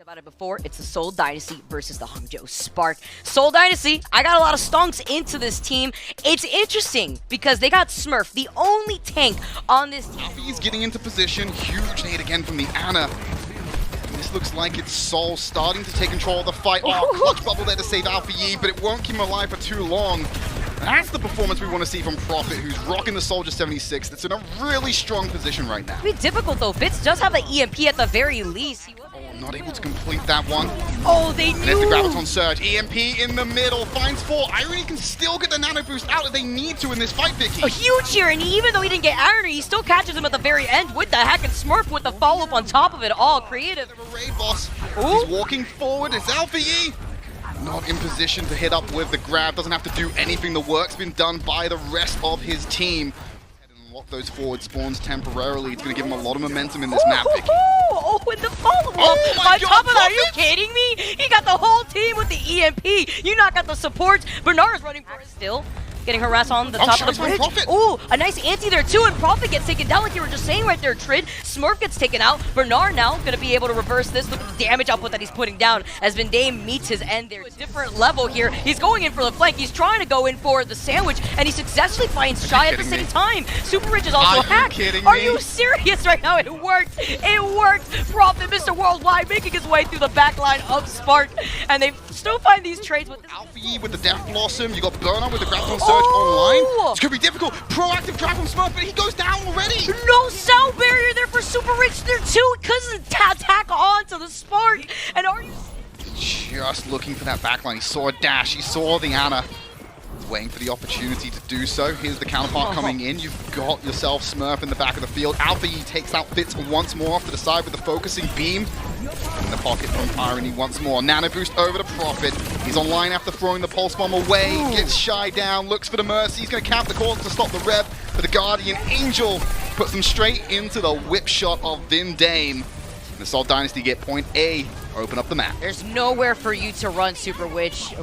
About it before, it's the Seoul Dynasty versus the Hangzhou Spark. Seoul Dynasty, I got a lot of stonks into this team. It's interesting because they got Smurf, the only tank on this team. He's getting into position. Huge nade again from the Ana. And this looks like it's Seoul starting to take control of the fight. Oh, clutch bubble there to save Alpha, but it won't keep him alive for too long. That's the performance we want to see from Prophet, who's rocking the Soldier 76. That's in a really strong position right now. It's difficult though. Fitz does have an EMP at the very least. Not able to complete that one. Oh, they knew. And there's the Graviton Surge. EMP in the middle. Finds 4. Irony can still get the Nano Boost out if they need to in this fight, Vicky. A huge here, and even though he didn't get Irony, he still catches him at the very end with the hack and Smurf with the follow-up on top of it all. Creative. A raid boss. Ooh. He's walking forward. It's Alpha Yi. Not in position to hit up with the grab. Doesn't have to do anything. The work's been done by the rest of his team. Lock those forward spawns temporarily. It's going to give him a lot of momentum in this map, Vicky. Oh, and the follow-up. Oh my On God, top of that, are you Prophet! kidding me? He got the whole team with the EMP. You not got the supports. Bernard is running for it still. Getting harassed on the top of the bridge. Ooh, a nice anti there too, and Prophet gets taken down like you were just saying right there, Trid. Smurf gets taken out. Bernard now going to be able to reverse this. Look at the damage output that he's putting down as Vendame meets his end there. It's a different level here. He's going in for the flank. He's trying to go in for the sandwich, and he successfully finds Shy at the same time. Super Rich is also hacked. Are you serious right now? It worked. It worked. Prophet, Mr. Worldwide, making his way through the back line of Spark, and they still find these trades with this. Alpha Yi with the Death Blossom. You got Burnout with the Graviton Surge online. It's going to be difficult. Proactive drag from Smurf, but he goes down already. No sound barrier there for Super Rich there too. Couldn't tack on to the Spark. And are you just looking for that backline? He saw a dash. He saw the Ana. He's waiting for the opportunity to do so. Here's the counterpart coming in. You've got yourself Smurf in the back of the field. Alpha Yi takes out Fitz once more off to the side with the focusing beam. In the pocket from Irony once more. Nano Boost over to Prophet. He's online after throwing the Pulse Bomb away. Gets Shy down, looks for the Mercy. He's going to camp the course to stop the Rev. But the Guardian Angel puts them straight into the whip shot of Vendame. The Seoul Dynasty get point A. Open up the map. There's nowhere for you to run, Super Rich.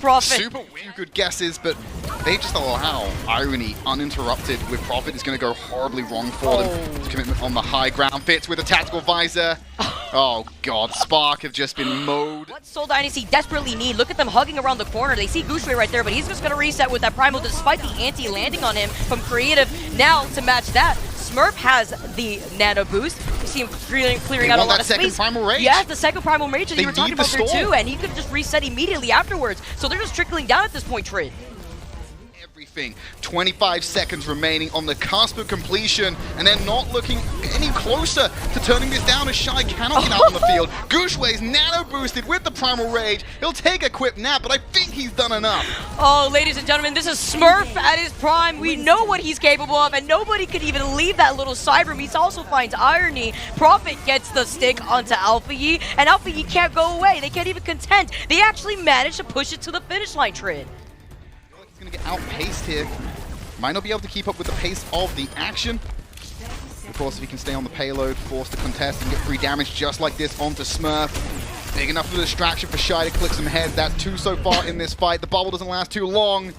Prophet. Super good guesses, but they just allow Irony uninterrupted with Prophet. Is going to go horribly wrong for them. His commitment on the high ground. Fits with a tactical visor. Oh God, Spark have just been mowed. What Seoul Dynasty desperately need, look at them hugging around the corner. They see Gushwei right there, but he's just going to reset with that Primal despite the anti-landing on him from Creative. Now, to match that, Smurf has the Nano Boost. You see him clearing out a lot of space. Primal Rage. Yeah, the second Primal Rage that you were talking about there too, and he could just reset immediately afterwards. So they're just trickling down at this point, Trid. Everything. 25 seconds remaining on the cusp of completion, and they're not looking any closer to turning this down as Shy cannot get out on the field. Gushwei's Nano boosted with the Primal Rage. He'll take a quick nap, but I think he's done enough. Oh, ladies and gentlemen, this is Smurf at his prime. We know what he's capable of, and nobody could even leave that little Cyber. He also finds Irony. Prophet gets the stick onto Alpha Yi, and Alpha Yi can't go away. They can't even contend. They actually managed to push it to the finish line, Trid. He's going to get outpaced here. Might not be able to keep up with the pace of the action. Of course, if he can stay on the payload, forced to contest and get free damage just like this onto Smurf. Big enough for the distraction for Shy to click some heads. That's 2 so far in this fight. The bubble doesn't last too long.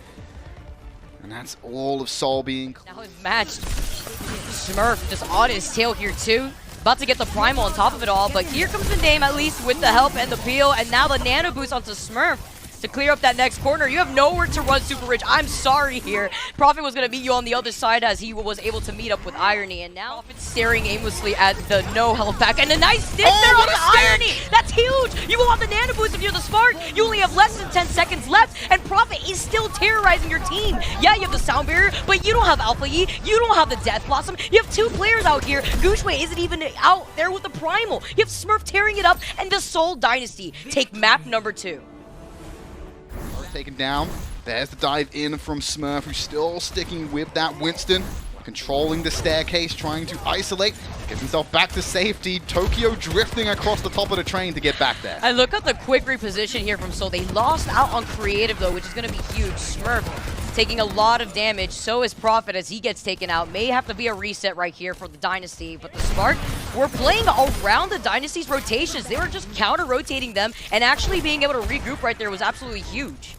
And that's all of Seoul being... Now it's matched. Smurf just on his tail here too. About to get the Primal on top of it all, but here comes Vendame at least with the help and the peel, and now the Nano Boost onto Smurf to clear up that next corner. You have nowhere to run, Super Rich. I'm sorry here. Prophet was going to meet you on the other side as he was able to meet up with Irony, and now Prophet's staring aimlessly at the no health pack, and a nice stick there on the Irony. That's huge. You will have the Nano Boost if you're the Spark. You only have less than 10 seconds left, and Prophet is still terrorizing your team. Yeah, you have the sound barrier, but you don't have Alpha Yi. You don't have the Death Blossom. You have 2 players out here. Gushwei isn't even out there with the Primal. You have Smurf tearing it up, and the Seoul Dynasty take map number 2. Taken down. There's the dive in from Smurf, who's still sticking with that Winston. Controlling the staircase, trying to isolate. Gets himself back to safety. Tokyo drifting across the top of the train to get back there. And look at the quick reposition here from Seoul. They lost out on Creative though, which is going to be huge. Smurf taking a lot of damage. So is Prophet as he gets taken out. May have to be a reset right here for the Dynasty. But the Spark were playing around the Dynasty's rotations. They were just counter-rotating them, and actually being able to regroup right there was absolutely huge.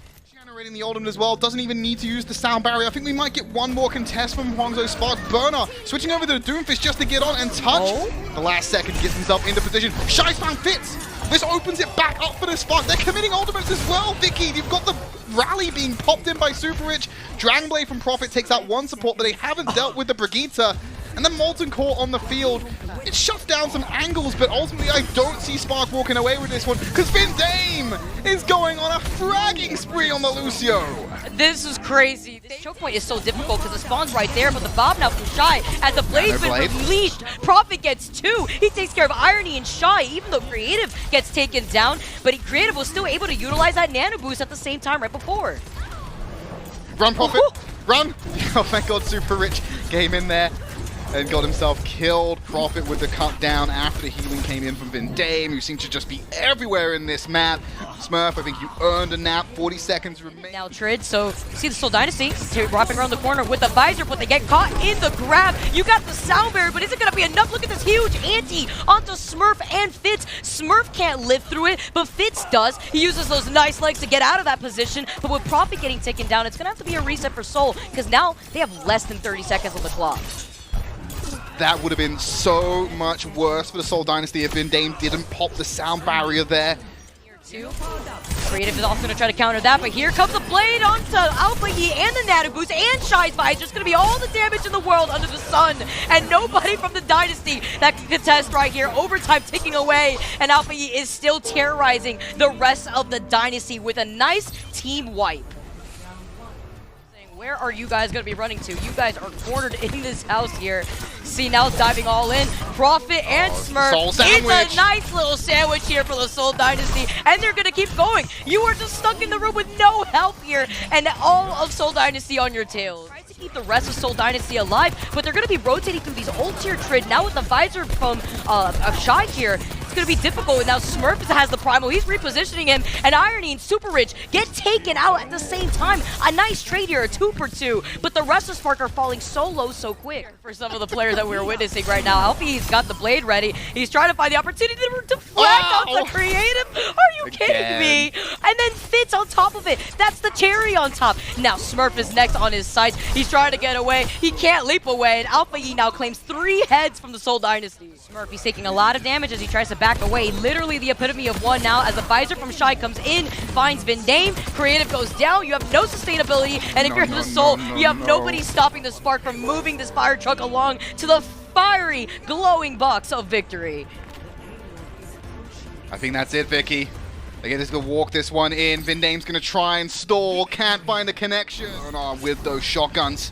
Generating the ultimate as well, doesn't even need to use the sound barrier. I think we might get one more contest from Hangzhou Spark. Burner switching over to the Doomfist just to get on and touch. The last second gets himself into position. Shy's found Fitz. This opens it back up for the Spark. They're committing ultimates as well, Vicky. You've got the rally being popped in by Super Rich. Dragon Blade from Prophet takes out one support, but they haven't dealt with the Brigitte. And the Molten Core on the field, it shuts down some angles, but ultimately I don't see Spark walking away with this one, because Vindame is going on a fragging spree on the Lucio. This is crazy. This choke point is so difficult because the spawn's right there, but the Bob now from Shy, as the blade's been released, Prophet gets 2. He takes care of Irony and Shy, even though Creative gets taken down, but Creative was still able to utilize that nano boost at the same time right before. Run, Prophet, run! Oh, thank God, Super Rich came in there and got himself killed. Prophet with the cut down after the healing came in from Vindame, who seems to just be everywhere in this map. Smurf, I think you earned a nap. 40 seconds remain. Now Trid, so see the Seoul Dynasty wrapping around the corner with the visor, but they get caught in the grab. You got the sound barrier, but is it going to be enough? Look at this huge ante onto Smurf and Fitz. Smurf can't live through it, but Fitz does. He uses those nice legs to get out of that position, but with Prophet getting taken down, it's going to have to be a reset for Seoul, because now they have less than 30 seconds on the clock. That would have been so much worse for the Seoul Dynasty if Vindame didn't pop the sound barrier there. Creative is also going to try to counter that, but here comes the blade onto Alpha Yi and the Nano Boost and Shy's Visor. It's going to be all the damage in the world under the sun, and nobody from the Dynasty that can contest right here. Overtime ticking away, and Alpha Yi is still terrorizing the rest of the Dynasty with a nice team wipe. Where are you guys going to be running to? You guys are cornered in this house here. See, now diving all in. Prophet and Smurf. It's a nice little sandwich here for the Seoul Dynasty, and they're going to keep going. You are just stuck in the room with no help here, and all of Seoul Dynasty on your tails. Trying to keep the rest of Seoul Dynasty alive, but they're going to be rotating through these old tier Trid. Now with the visor from Shy here, it's going to be difficult, and now Smurf has the primal. He's repositioning him, and Irony and Super Rich get taken out at the same time. A nice trade here, a 2-for-2, but the rest of Spark are falling so low so quick for some of the players that we're witnessing right now. Alfie's got the blade ready. He's trying to find the opportunity to deflect out the Creative. Are you kidding me? And then Fitz on top of it. That's the cherry on top. Now Smurf is next on his sights. He's trying to get away. He can't leap away, and Alpha Yi now claims 3 heads from the Seoul Dynasty. Smurf, he's taking a lot of damage as he tries to back away. Literally the epitome of one now as the visor from Shy comes in, finds Vindame. Creative goes down. You have no sustainability, and if you're the Seoul, you have nobody stopping the Spark from moving this fire truck along to the fiery, glowing box of victory. I think that's it, Vicky. They're just going to walk this one in. Vindame's going to try and stall. Can't find the connection. With those shotguns.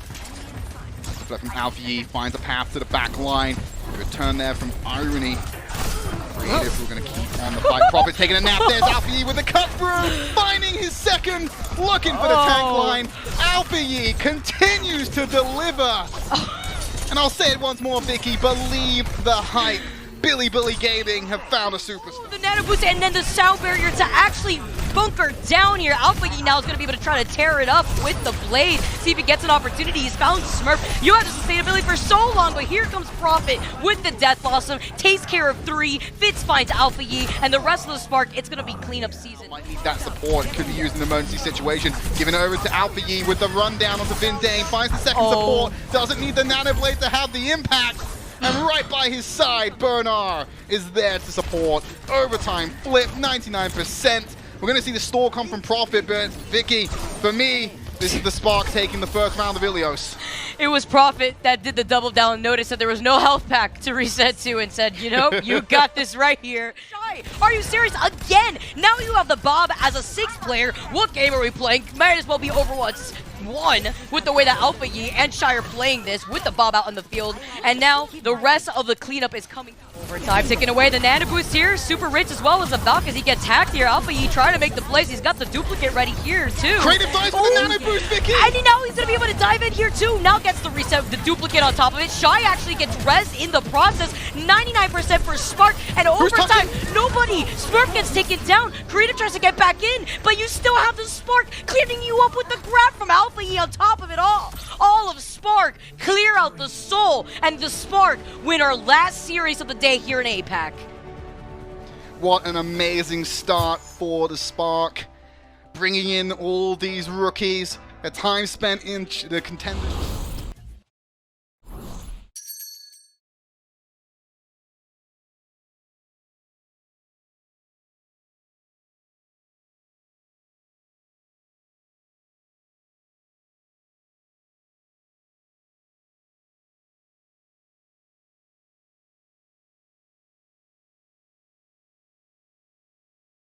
Flip from Alpha Yi finds a path to the back line. Return there from Irony. Creative, we're going to keep on the fight. Prophet taking a nap. There's Alpha Yi with the cut through. Finding his second. Looking for the tank line. Alpha Yi continues to deliver. And I'll say it once more, Vicky. Believe the hype. Billy Gaming have found a superstar. The nano boost and then the sound barrier to actually bunker down here. Alpha Yi now is going to be able to try to tear it up with the blade. See if he gets an opportunity. He's found Smurf. You had the sustainability for so long, but here comes Prophet with the Death Blossom. Takes care of 3. Fitz finds Alpha Yi, and the rest of the Spark, it's going to be cleanup season. Might need that support. Could be used in an emergency situation. Giving it over to Alpha Yi with the rundown onto Vindame. Finds the second support. Doesn't need the nano blade to have the impact. And right by his side, Bernard is there to support. Overtime flip, 99%. We're going to see the stall come from Prophet, but Vicky, for me, this is the Spark taking the first round of Ilios. It was Prophet that did the double down, noticed that there was no health pack to reset to, and said, you know, you got this right here. Shy, are you serious? Again, now you have the Bob as a 6th player. What game are we playing? Might as well be Overwatch 1 with the way that Alpha Yi and Shy are playing this with the Bob out in the field. And now the rest of the cleanup is coming. Overtime taking away the nano boost here. Super Rich as well as the Valk as he gets hacked here. Alpha Yi trying to make the plays. He's got the duplicate ready here too. Creative dives for the nano boost, Vicky! And now he's going to be able to dive in here too. Now gets the reset, the duplicate on top of it. Shy actually gets res in the process. 99% for Spark. And overtime, nobody. Smurf gets taken down. Creative tries to get back in, but you still have the Spark clearing you up with the grab from Alpha Yi on top of it all. All of Spark clear out the Soul, and the Spark win our last series of the day here in APAC. What an amazing start for the Spark. bringing in all these rookies, their time spent in the contenders.